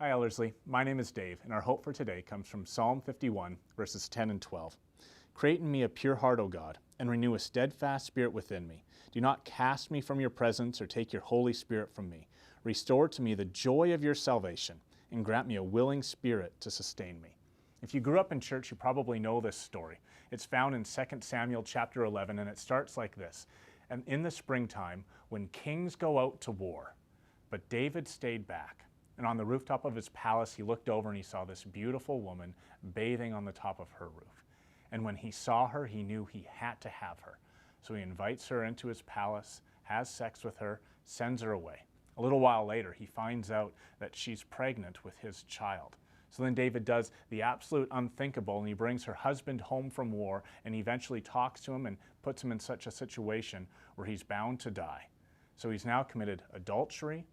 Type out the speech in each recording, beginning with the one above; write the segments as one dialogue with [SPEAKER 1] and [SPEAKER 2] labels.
[SPEAKER 1] Hi Ellerslie, my name is Dave, and our hope for today comes from Psalm 51, verses 10 and 12. Create in me a pure heart, O God, and renew a steadfast spirit within me. Do not cast me from your presence or take your Holy Spirit from me. Restore to me the joy of your salvation, and grant me a willing spirit to sustain me. If you grew up in church, you probably know this story. It's found in 2 Samuel chapter 11, and it starts like this. And in the springtime, when kings go out to war, but David stayed back. And on the rooftop of his palace, he looked over and he saw this beautiful woman bathing on the top of her roof. And when he saw her, he knew he had to have her. So he invites her into his palace, has sex with her, sends her away. A little while later, he finds out that she's pregnant with his child. So then David does the absolute unthinkable, and he brings her husband home from war, and he eventually talks to him and puts him in such a situation where he's bound to die. So he's now committed adultery,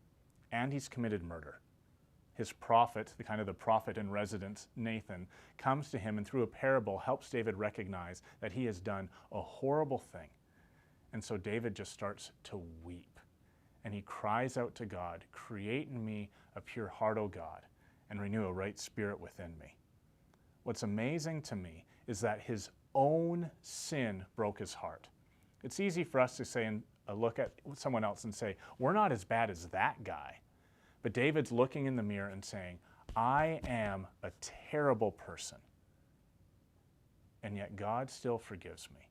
[SPEAKER 1] and he's committed murder. His prophet, the prophet in residence, Nathan, comes to him and through a parable helps David recognize that he has done a horrible thing. And so David just starts to weep. And he cries out to God, "Create in me a pure heart, O God, and renew a right spirit within me." What's amazing to me is that his own sin broke his heart. It's easy for us to say and look at someone else and say, we're not as bad as that guy. But David's looking in the mirror and saying, I am a terrible person. And yet God still forgives me.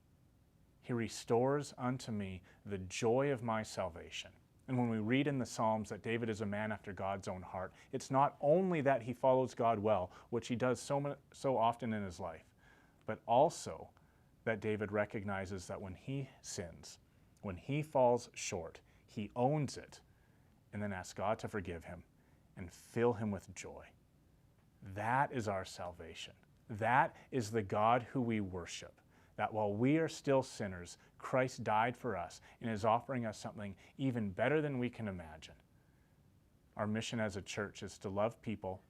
[SPEAKER 1] He restores unto me the joy of my salvation. And when we read in the Psalms that David is a man after God's own heart, it's not only that he follows God well, which he does so often in his life, but also that David recognizes that when he sins, when he falls short, he owns it, and then ask God to forgive him and fill him with joy. That is our salvation. That is the God who we worship. That while we are still sinners, Christ died for us and is offering us something even better than we can imagine. Our mission as a church is to love people,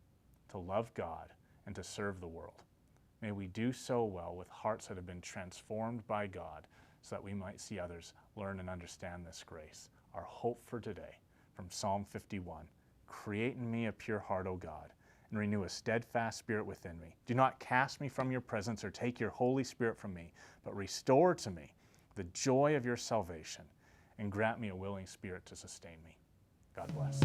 [SPEAKER 1] to love God, and to serve the world. May we do so well with hearts that have been transformed by God so that we might see others learn and understand this grace. Our hope for today, from Psalm 51, create in me a pure heart, O God, and renew a steadfast spirit within me. Do not cast me from your presence or take your Holy Spirit from me, but restore to me the joy of your salvation and grant me a willing spirit to sustain me. God bless.